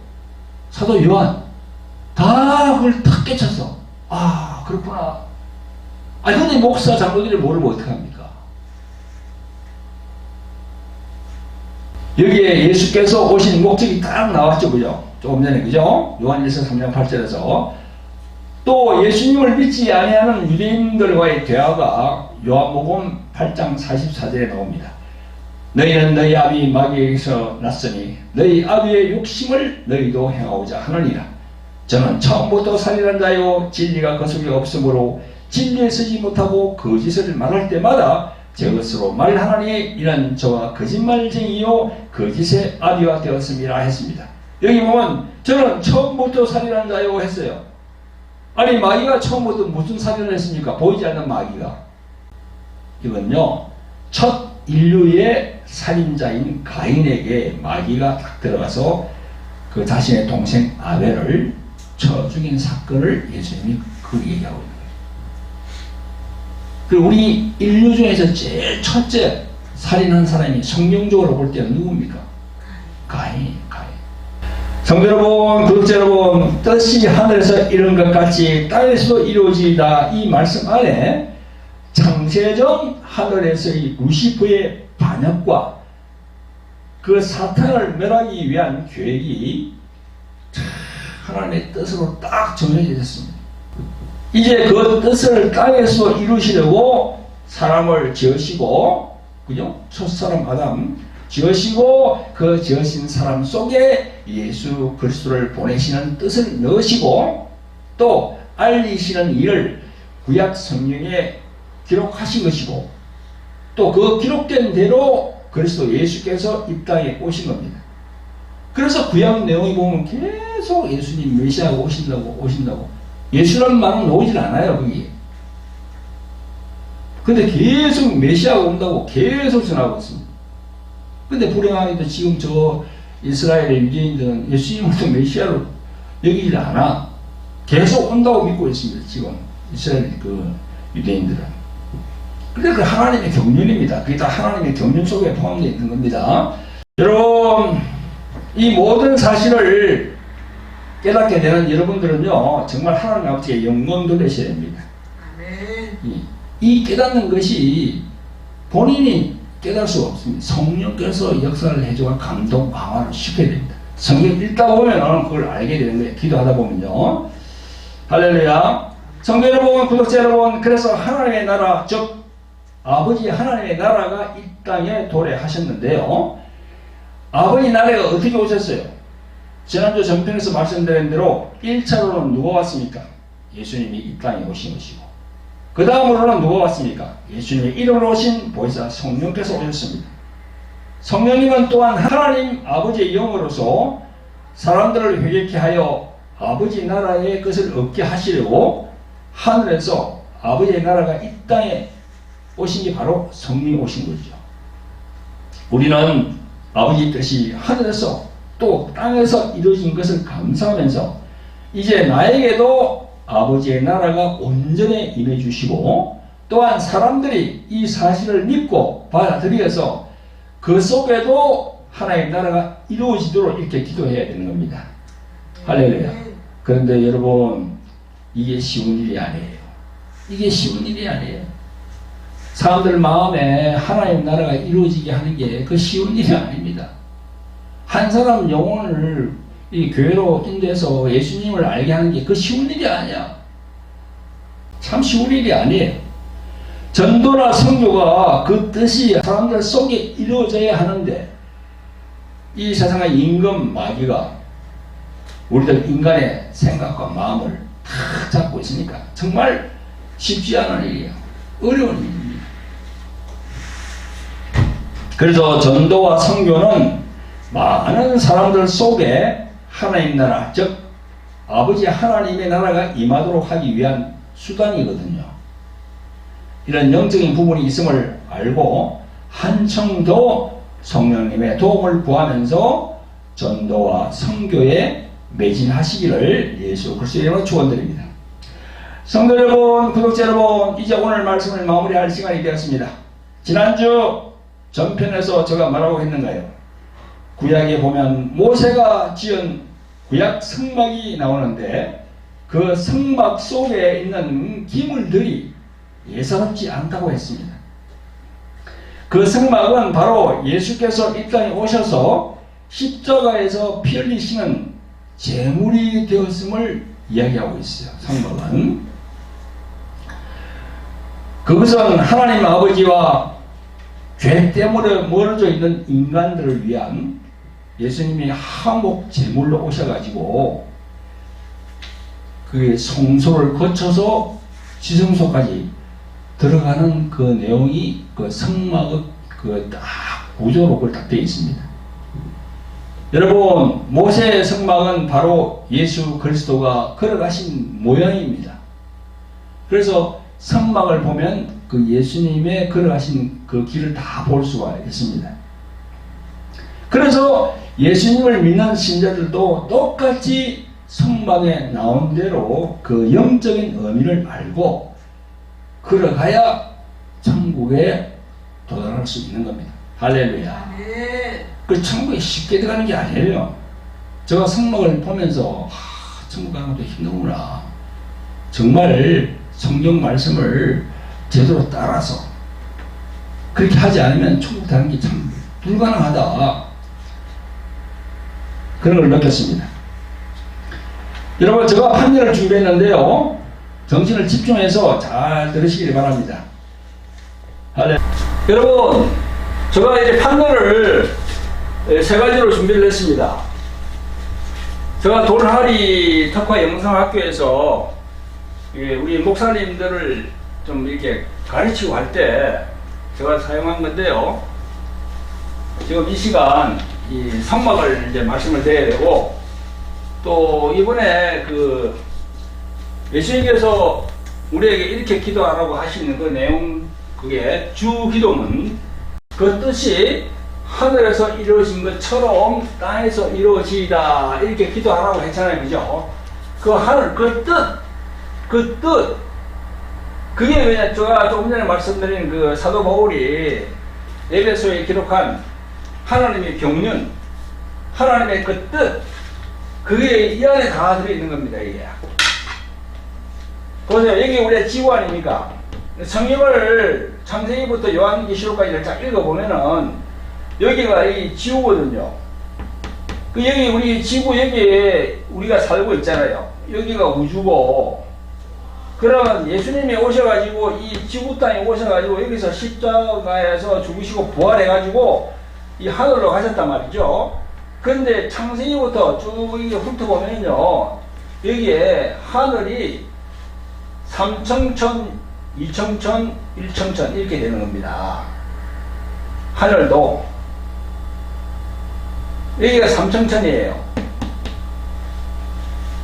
사도 요한 다 그걸 탁 깨쳤어. 아 그렇구나. 아니 근데 목사 장로들이 모르면 어떡합니까? 여기에 예수께서 오신 목적이 딱 나왔죠. 그죠? 조금 전에 그죠? 요한일서 3장 8절에서 또 예수님을 믿지 아니하는 유대인들과의 대화가 요한복음 8장 44절에 나옵니다. 너희는 너희 아비 마귀에게서 났으니 너희 아비의 욕심을 너희도 행하고자 하느니라. 저는 처음부터 살인한 자요 진리가 그 속에 없으므로 진리에 서지 못하고 거짓을 말할 때마다 제 것으로 말하나니 이는 저와 거짓말쟁이요 거짓의 아비가 되었음이라 했습니다. 여기 보면 저는 처음부터 살인한 자요 했어요. 아니 마귀가 처음부터 무슨 살인을 했습니까? 보이지 않는 마귀가. 이건요 첫 인류의 살인자인 가인에게 마귀가 딱 들어가서 그 자신의 동생 아벨을 쳐 죽인 사건을 예수님이 그 얘기하고 있는 거예요. 그리고 우리 인류 중에서 제일 첫째 살인한 사람이 성경적으로 볼 때는 누굽니까? 가인. 성도 여러분, 구독자 여러분, 뜻이 하늘에서 이룬 것 같이 땅에서도 이루어지다 이 말씀 안에 창세전 하늘에서의 루시퍼의 반역과 그 사탄을 멸하기 위한 계획이 하나님의 뜻으로 딱 정해졌습니다. 이제 그 뜻을 땅에서 이루시려고 사람을 지으시고, 그죠? 첫사람 아담 지으시고 그 지으신 사람 속에 예수 그리스도를 보내시는 뜻을 넣으시고 또 알리시는 일을 구약 성경에 기록하신 것이고 또 그 기록된 대로 그리스도 예수께서 이 땅에 오신 겁니다. 그래서 구약 내용이 보면 계속 예수님 메시아가 오신다고 예수라는 말은 나오질 않아요. 거기. 근데 계속 메시아가 온다고 계속 전하고 있습니다. 근데 불행하게도 지금 저 이스라엘의 유대인들은 예수님을 또 메시아로 여기질 않아. 계속 온다고 믿고 있습니다. 지금 이스라엘 그 유대인들은. 근데 그 하나님의 경륜입니다. 그게 다 하나님의 경륜 속에 포함되어 있는 겁니다. 여러분, 이 모든 사실을 깨닫게 되는 여러분들은요, 정말 하나님 아버지께 영광 돌리셔야 됩니다. 이 깨닫는 것이 본인이 깨달을 수가 없습니다. 성령께서 역사를 해줘가 감동, 강화를 시켜야 됩니다. 성경 읽다 보면 그걸 알게 되는 거예요. 기도하다 보면요. 할렐루야. 성도 여러분, 구독자 여러분, 그래서 하나님의 나라, 즉 아버지 하나님의 나라가 이 땅에 도래하셨는데요. 아버지 나라가 어떻게 오셨어요? 지난주 전편에서 말씀드린 대로 1차로는 누가 왔습니까? 예수님이 이 땅에 오신 것이고, 그 다음으로는 누가 왔습니까? 예수님의 이름으로 오신 보혜사 성령께서 오셨습니다. 성령님은 또한 하나님 아버지의 영으로서 사람들을 회개케 하여 아버지 나라의 것을 얻게 하시려고 하늘에서 아버지의 나라가 이 땅에 오신 게 바로 성령이 오신 거죠. 우리는 아버지 뜻이 하늘에서 또 땅에서 이루어진 것을 감사하면서 이제 나에게도 아버지의 나라가 온전히 임해 주시고, 또한 사람들이 이 사실을 믿고 받아들여서 그 속에도 하나님의 나라가 이루어지도록 이렇게 기도해야 되는 겁니다. 할렐루야. 그런데 여러분, 이게 쉬운 일이 아니에요. 이게 쉬운 일이 아니에요. 사람들 마음에 하나님 나라가 이루어지게 하는 게 그 쉬운 일이 아닙니다. 한 사람 영혼을 이 교회로 인도해서 예수님을 알게 하는 게 그 쉬운 일이 아니야. 참 쉬운 일이 아니에요. 전도나 선교가 그 뜻이 사람들 속에 이루어져야 하는데, 이 세상의 임금 마귀가 우리들 인간의 생각과 마음을 다 잡고 있으니까 정말 쉽지 않은 일이에요. 어려운 일입니다. 그래서 전도와 선교는 많은 사람들 속에 하나님 나라, 즉 아버지 하나님의 나라가 임하도록 하기 위한 수단이거든요. 이런 영적인 부분이 있음을 알고 한층 더 성령님의 도움을 구하면서 전도와 선교에 매진하시기를 예수 그리스도의 이름으로 축원드립니다. 성도 여러분, 구독자 여러분, 이제 오늘 말씀을 마무리할 시간이 되었습니다. 지난주 전편에서 제가 뭐라고 했는가요? 구약에 보면 모세가 지은 구약 성막이 나오는데, 그 성막 속에 있는 기물들이 예사롭지 않다고 했습니다. 그 성막은 바로 예수께서 이 땅에 오셔서 십자가에서 피 흘리시는 제물이 되었음을 이야기하고 있어요. 성막은 그것은 하나님 아버지와 죄 때문에 멀어져 있는 인간들을 위한 예수님이 화목 제물로 오셔가지고 그 성소를 거쳐서 지성소까지 들어가는 그 내용이 그 성막의 그 딱 구조로 그걸 딱 되어 있습니다. 여러분, 모세의 성막은 바로 예수 그리스도가 걸어가신 모양입니다. 그래서 성막을 보면 그 예수님의 걸어가신 그 길을 다 볼 수가 있습니다. 그래서 예수님을 믿는 신자들도 똑같이 성막에 나온 대로 그 영적인 의미를 알고 걸어가야 천국에 도달할 수 있는 겁니다. 할렐루야. 그 천국에 쉽게 들어가는 게 아니에요. 제가 성막을 보면서 천국 가는 것도 힘들구나. 정말 성경 말씀을 제대로 따라서 그렇게 하지 않으면 천국 가는 게 참 불가능하다. 그런 걸 느꼈습니다. 여러분, 제가 판결을 준비했는데요. 정신을 집중해서 잘 들으시기 바랍니다. 여러분, 제가 이제 판결을 세 가지로 준비를 했습니다. 제가 돌하리 특화 영상학교에서 우리 목사님들을 좀 이렇게 가르치고 할 때 제가 사용한 건데요. 지금 이 시간 이 성막을 이제 말씀을 드려야 되고, 또 이번에 그 예수님께서 우리에게 이렇게 기도하라고 하시는 그 내용, 그게 주 기도문, 그 뜻이 하늘에서 이루어진 것처럼 땅에서 이루어지이다, 이렇게 기도하라고 했잖아요. 그죠? 그 하늘, 그 뜻, 그게 왜냐, 제가 조금 전에 말씀드린 그 사도 바울이 에베소에 기록한 하나님의 경륜, 하나님의 그 뜻, 그게 이 안에 다 들어있는 겁니다. 이게. 보세요. 여기 우리의 지구 아닙니까? 성경을 창세기부터 요한계시록까지를 쫙 읽어보면은 여기가 이 지구거든요. 그 여기 우리 지구 여기에 우리가 살고 있잖아요. 여기가 우주고, 그러면 예수님이 오셔가지고 이 지구 땅에 오셔가지고 여기서 십자가에서 죽으시고 부활해가지고 이 하늘로 가셨단 말이죠. 그런데 창세기부터 쭉 이게 훑어보면요, 여기에 하늘이 3청천, 2청천, 1청천 이렇게 되는 겁니다. 하늘도 여기가 3청천이에요.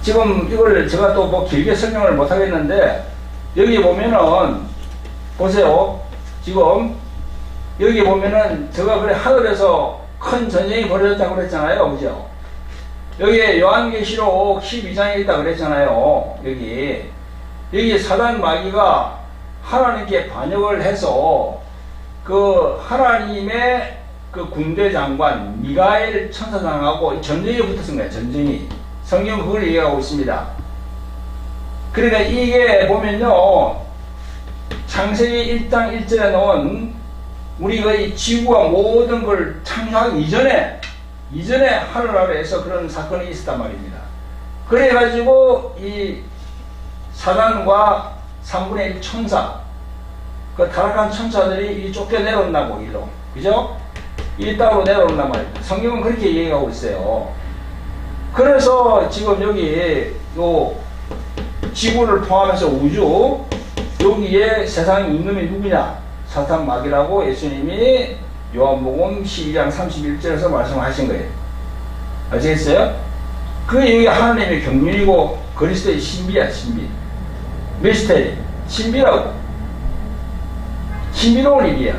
지금 이걸 제가 또 뭐 길게 설명을 못 하겠는데, 여기 보면은 보세요. 지금 여기 보면은 제가 그래 하늘에서 큰 전쟁이 벌어졌다고 그랬잖아요. 그죠? 여기에 요한계시록 12장에 있다 그랬잖아요. 여기 사단 마귀가 하나님께 반역을 해서 그 하나님의 그 군대 장관 미가엘 천사장하고 전쟁이 붙었은 거예요. 전쟁이. 성경 그걸 얘기하고 있습니다. 그러니까 이게 보면요, 창세기 1장 1절에 나온 우리가 이 지구와 모든 걸 창조하기 이전에 하늘 아래에서 그런 사건이 있었단 말입니다. 그래가지고 이 사단과 3분의 1 천사, 그 타락한 천사들이 이 쫓겨내려온다고, 일로. 그죠? 이 땅으로 내려온단 말입니다. 성경은 그렇게 얘기하고 있어요. 그래서 지금 여기 요 지구를 포함해서 우주, 여기에 세상 임금이 누구냐? 사탄 마귀라고 예수님이 요한복음 12장 31절에서 말씀하신 거예요. 아시겠어요? 그게 여기 하나님의 경륜이고 그리스도의 신비야, 신비. 미스테리, 신비라고. 신비로운 일이야.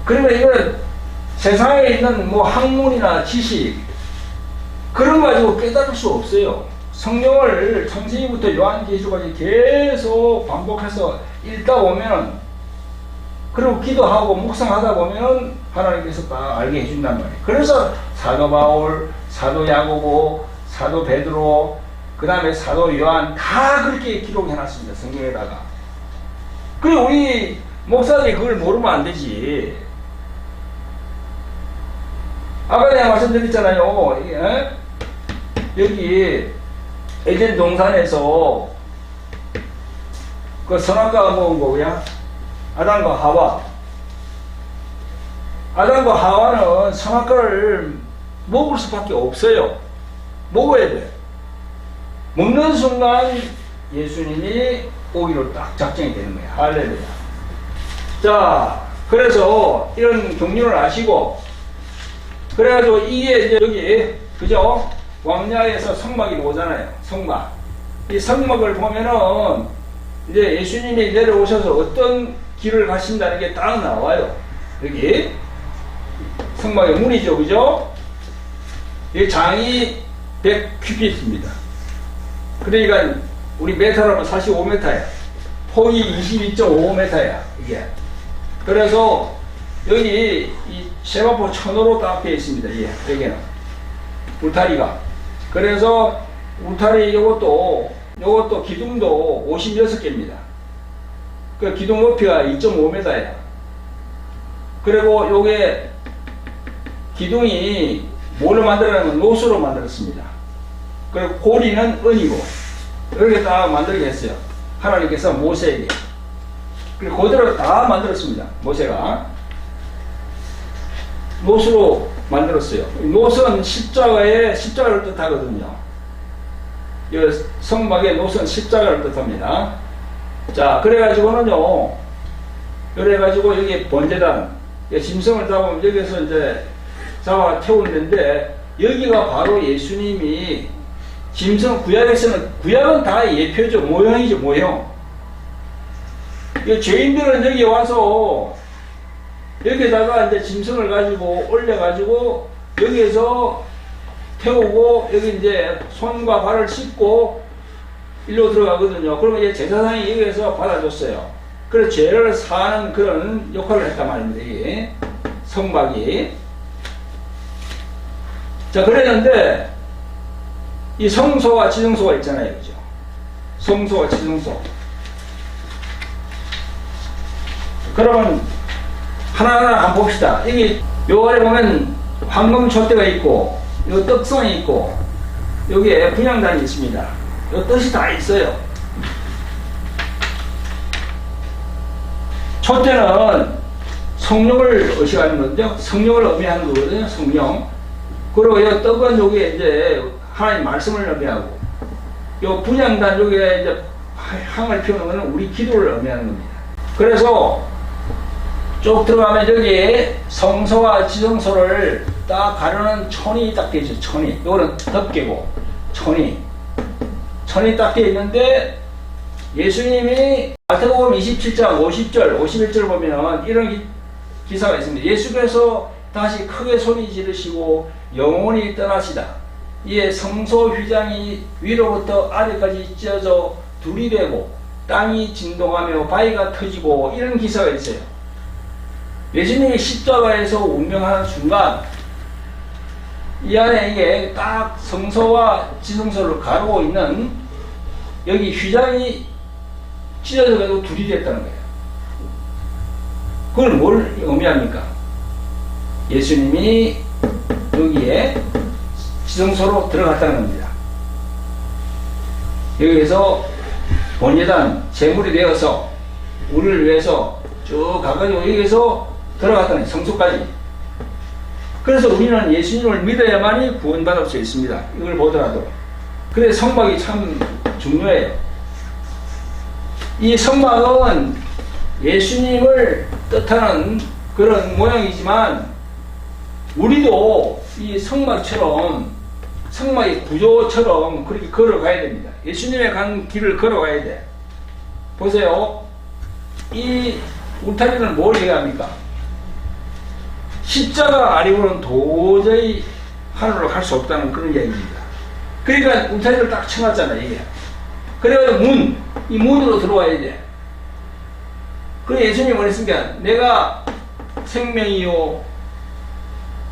그러면 이거는 세상에 있는 뭐 학문이나 지식, 그런 거 가지고 깨달을 수 없어요. 성경을 창세기부터 요한계시록까지 계속 반복해서 읽다 보면, 그리고 기도하고 묵상하다 보면 하나님께서 다 알게 해준단 말이에요. 그래서 사도 바울, 사도 야고보, 사도 베드로, 그 다음에 사도 요한 다 그렇게 기록해놨습니다. 성경에다가. 그리고 우리 목사들이 그걸 모르면 안 되지. 아까 내가 말씀드렸잖아요. 여기 에덴 동산에서 그 선악과가 먹은 거야. 아담과 하와. 아담과 하와는 선악과를 먹을 수밖에 없어요. 먹어야 돼. 먹는 순간 예수님이 오기로 딱 작정이 되는 거야. 할렐루야. 자, 그래서 이런 경륜을 아시고, 그래가지고 이게 이제 여기, 그죠? 광야에서 성막이 오잖아요. 성막. 이 성막을 보면은 이제 예수님이 내려오셔서 어떤 길을 가신다는 게 딱 나와요. 여기. 성막의 문이죠. 그죠? 이 장이 100큐빗입니다. 그러니까 우리 메타로는 45m야. 폭이 22.5m야. 이게. 그래서 여기 이 세마포 천으로 딱 되어 있습니다. 예, 여기는. 울타리가. 그래서 울타리 요것도 기둥도 56개입니다. 그 기둥 높이가 2.5m야. 그리고 요게 기둥이 뭘로 만들어내면 노수로 만들었습니다. 그리고 고리는 은이고, 이렇게 딱 만들게 했어요. 하나님께서 모세에게. 그리고 그대로 다 만들었습니다. 모세가. 노수로 만들었어요. 노수는 십자가를 뜻하거든요. 이 성막의 노수는 십자가를 뜻합니다. 자, 그래가지고는요, 그래가지고 여기 번제단, 짐승을 잡으면 여기서 이제 잡아 태우는 데인데, 여기가 바로 예수님이 짐승, 구약은 다 예표죠. 모형이죠, 모형. 죄인들은 여기 와서 여기다가 이제 짐승을 가지고 올려가지고 여기에서 태우고, 여기 이제 손과 발을 씻고 일로 들어가거든요. 그러면 이제 제사장이 여기에서 받아줬어요. 그래서 죄를 사하는 그런 역할을 했단 말입니다. 이게 성막이. 자, 그랬는데 이 성소와 지성소가 있잖아요. 그죠? 성소와 지성소. 그러면 하나하나 한번 봅시다. 여기 요 아래 보면 황금 촛대가 있고 요 떡상이 있고 여기에 분향단이 있습니다. 요 뜻이 다 있어요. 촛대는 성령을 의식하는 건데요. 성령을 의미하는 거거든요. 성령. 그리고 이 떡은 여기에 이제 하나님 말씀을 의미하고, 요 분향단 여기에 이제 향을 피우는 것은 우리 기도를 의미하는 겁니다. 그래서 쭉 들어가면 여기 성소와 지성소를 딱 가르는 천이 딱 되어 있어요. 천이. 이거는 덮개고, 천이 딱 되어 있는데, 예수님이 마태복음 27장 50절, 51절 보면 이런 기사가 있습니다. 예수께서 다시 크게 소리 지르시고 영원히 떠나시다. 이에 성소 휘장이 위로부터 아래까지 찢어져 둘이 되고 땅이 진동하며 바위가 터지고, 이런 기사가 있어요. 예수님이 십자가에서 운명하는 순간 이 안에 이게 딱 성소와 지성소를 가르고 있는 여기 휘장이 찢어져가지고 둘이 됐다는 거예요. 그걸 뭘 의미합니까? 예수님이 여기에 지성소로 들어갔다는 겁니다. 여기에서 번제단 제물이 되어서 우리를 위해서 쭉 가가지고 여기에서 들어갔다는 성소까지. 그래서 우리는 예수님을 믿어야만이 구원받을 수 있습니다. 이걸 보더라도. 그래서 성막이 참 중요해요. 이 성막은 예수님을 뜻하는 그런 모양이지만 우리도 이 성막처럼, 성막의 구조처럼 그렇게 걸어가야 됩니다. 예수님의 간 길을 걸어가야 돼. 보세요. 이 울타리는 뭘 얘기합니까? 십자가 아니고는 도저히 하늘로 갈 수 없다는 그런 얘기입니다. 그러니까 울타리를 딱 쳐놨잖아요, 이게. 그래가지고 이 문으로 들어와야 돼. 그래 예수님이 뭐랬습니까? 내가 생명이요,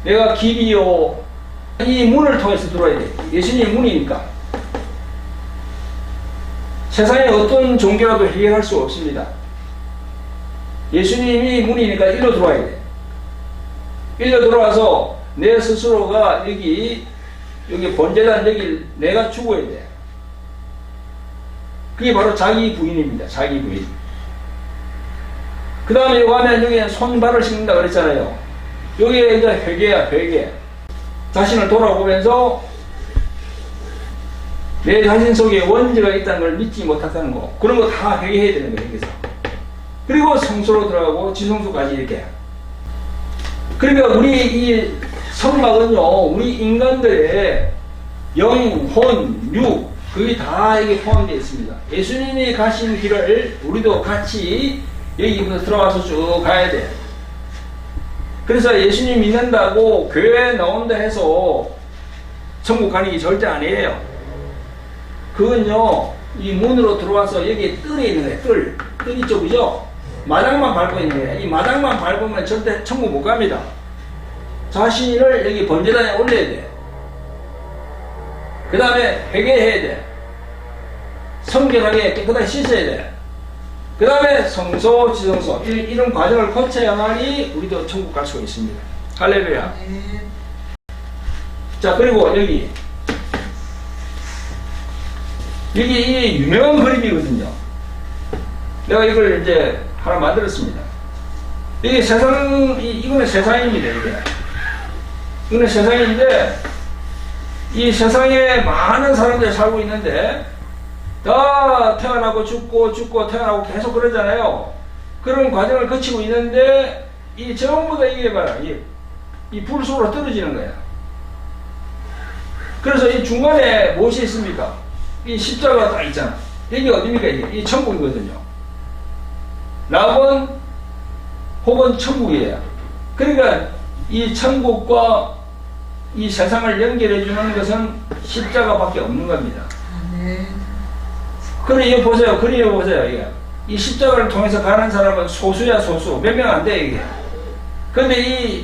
내가 길이요, 이 문을 통해서 들어와야 돼. 예수님이 문이니까. 세상에 어떤 종교라도 해결할 수 없습니다. 예수님이 문이니까 일로 들어와야 돼. 일로 들어와서 내 스스로가 여기 번제단 여기 내가 죽어야 돼. 그게 바로 자기 부인입니다. 자기 부인. 그 다음에 여기 가면 여기에 손발을 씻는다 그랬잖아요. 여기에 이제 회개야, 회개. 자신을 돌아보면서 내 자신 속에 원죄가 있다는 걸 믿지 못한다는 거. 그런 거 다 회개해야 되는 거예요, 여기서. 그리고 성소로 들어가고 지성소까지 이렇게. 그러니까 우리 이 성막은요, 우리 인간들의 영, 혼, 육, 그게 다 여기 포함되어 있습니다. 예수님이 가신 길을 우리도 같이 여기부터 들어가서 쭉 가야 돼. 그래서 예수님 믿는다고 교회에 나온다 해서 천국 가는 게 절대 아니에요. 그건요, 이 문으로 들어와서 여기 뜰에 있는 거예요. 뜰 이쪽이죠. 마당만 밟고 있는 거예요. 이 마당만 밟으면 절대 천국 못 갑니다. 자신을 여기 번제단에 올려야 돼. 그 다음에 회개해야 돼. 성결하게 깨끗하게 씻어야 돼. 그 다음에 성소, 지성소, 이런 과정을 거쳐야만이 우리도 천국 갈 수가 있습니다. 할렐루야. 네. 자, 그리고 여기 이 유명한 그림이거든요. 내가 이걸 이제 하나 만들었습니다. 이게 이거는 세상입니다. 이거는 세상인데, 이 세상에 많은 사람들이 살고 있는데, 다 태어나고 죽고 태어나고 계속 그러잖아요. 그런 과정을 거치고 있는데, 이 전부 다 이게 봐라. 이 불 속으로 떨어지는 거야. 그래서 이 중간에 무엇이 있습니까? 이 십자가가 딱 있잖아. 이게 어디입니까? 이 천국이거든요. 낙원 혹은 천국이에요. 그러니까 이 천국과 이 세상을 연결해 주는 것은 십자가밖에 없는 겁니다. 네. 그래, 이거 보세요. 그림 보세요. 이게. 이 십자가를 통해서 가는 사람은 소수야, 소수. 몇 명 안 돼, 이게. 근데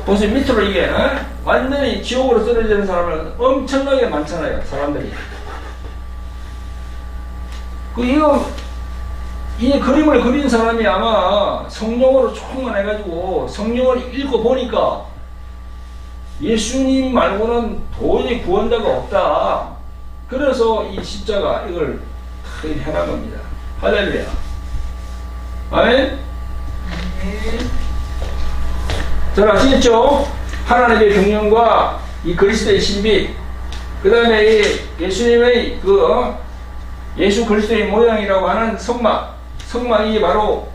보세요. 밑으로 이게, 완전히 지옥으로 떨어지는 사람은 엄청나게 많잖아요, 사람들이. 이거 이 그림을 그린 사람이 아마 성령으로 충만해가지고 성령을 읽고 보니까 예수님 말고는 도저히 구원자가 없다. 그래서 이 십자가 이걸 해난 겁니다. 할렐루야. 아멘. 잘 아시겠죠? 하나님의 경륜과 이 그리스도의 신비, 그 다음에 이 예수님의 예수 그리스도의 모양이라고 하는 성막이 바로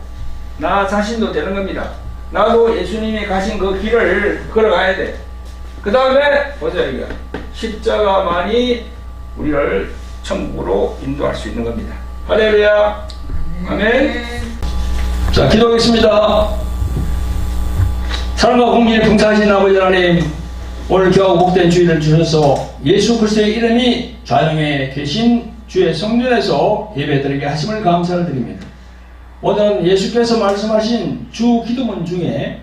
나 자신도 되는 겁니다. 나도 예수님이 가신 그 길을 걸어가야 돼. 그 다음에 보자, 이거 십자가만이 우리를 천국으로 인도할 수 있는 겁니다. 할렐루야. 아멘. 자, 기도하겠습니다. 사랑과 공의에 풍성하신 아버지 하나님, 오늘 겨우 복된 주일을 주셔서 예수 그리스도의 이름이 좌정에 계신 주의 성전에서 예배드리게 하심을 감사를 드립니다. 오늘은 예수께서 말씀하신 주 기도문 중에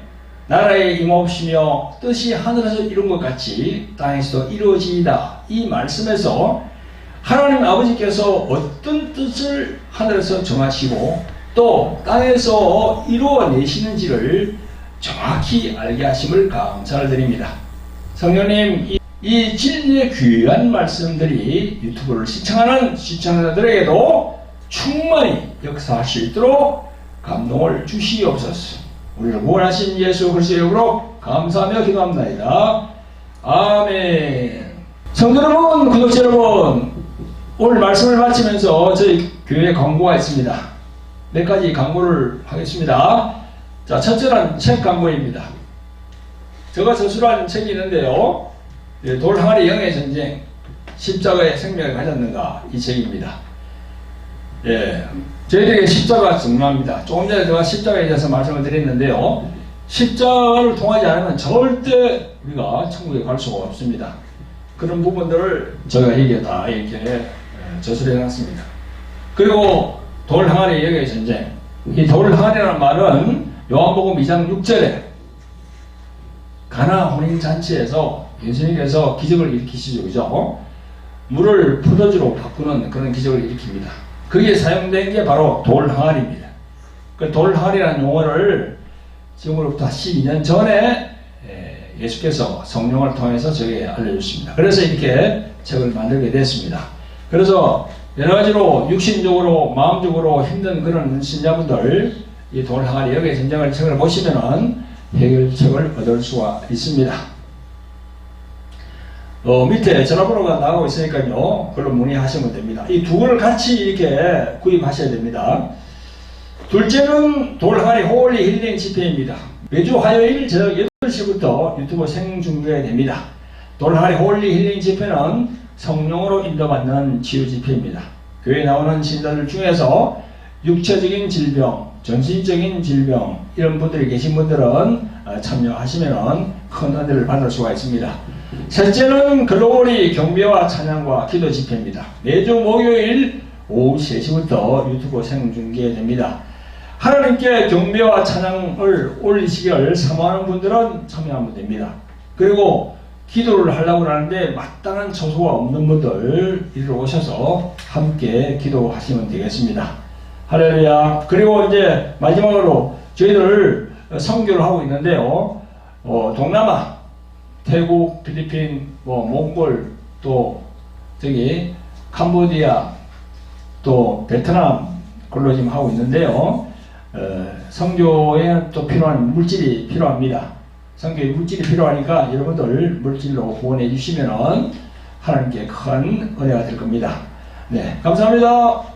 나라의 임하옵시며 뜻이 하늘에서 이룬 것 같이 땅에서도 이루어지이다, 이 말씀에서 하나님 아버지께서 어떤 뜻을 하늘에서 정하시고 또 땅에서 이루어내시는지를 정확히 알게 하심을 감사를 드립니다. 성령님, 이 진리의 귀한 말씀들이 유튜브를 시청하는 시청자들에게도 충만히 역사할 수 있도록 감동을 주시옵소서. 우리를 구원하신 예수 그리스도의 이름으로 감사하며 기도합니다. 아멘. 성도 여러분, 구독자 여러분, 오늘 말씀을 마치면서 저희 교회 광고가 있습니다. 몇 가지 광고를 하겠습니다. 자, 첫째는 책 광고입니다. 제가 저술한 책이 있는데요. 돌 항아리 영의 전쟁, 십자가의 생명을 가졌는가, 이 책입니다. 저희들에게 십자가가 중요합니다. 조금 전에 제가 십자가에 대해서 말씀을 드렸는데요. 십자가를 통하지 않으면 절대 우리가 천국에 갈 수가 없습니다. 그런 부분들을 저희가 여기에 다 이렇게 저술해 놨습니다. 그리고 돌 항아리 영의 전쟁, 이 돌 항아리라는 말은 요한복음 2장 6절에 가나 혼인잔치에서 예수님께서 기적을 일으키시죠, 그죠? 물을 포도주로 바꾸는 그런 기적을 일으킵니다. 거기에 사용된 게 바로 돌 항아리입니다. 그 돌 항아리라는 용어를 지금으로부터 12년 전에 예수께서 성령을 통해서 저에게 알려주십니다. 그래서 이렇게 책을 만들게 됐습니다. 그래서 여러 가지로 육신적으로, 마음적으로 힘든 그런 신자분들, 이 돌 항아리 역의 전쟁을 책을 보시면은 해결책을 얻을 수가 있습니다. 밑에 전화번호가 나가고 있으니까요, 그걸로 문의하시면 됩니다. 이 두 개를 같이 이렇게 구입하셔야 됩니다. 둘째는 돌 항아리 홀리 힐링 집회입니다. 매주 화요일 저녁 8시부터 유튜브 생중계가 됩니다. 돌 항아리 홀리 힐링 집회는 성령으로 인도받는 치유 집회입니다. 교회에 나오는 신자들 중에서 육체적인 질병, 정신적인 질병, 이런 분들이 계신 분들은 참여하시면 큰 은혜를 받을 수가 있습니다. 셋째는 글로리 경배와 찬양과 기도 집회입니다. 매주 목요일 오후 3시부터 유튜브 생중계됩니다. 하나님께 경배와 찬양을 올리시기를 사모하는 분들은 참여하면 됩니다. 그리고 기도를 하려고 하는데 마땅한 처소가 없는 분들 이리로 오셔서 함께 기도하시면 되겠습니다. 할렐루야. 그리고 이제 마지막으로 저희들 선교를 하고 있는데요. 동남아, 태국, 필리핀, 몽골, 또 저기 캄보디아, 또 베트남 걸로 지금 하고 있는데요. 선교에 또 필요한 물질이 필요합니다. 선교에 물질이 필요하니까 여러분들 물질로 후원해 주시면 하나님께 큰 은혜가 될 겁니다. 네, 감사합니다.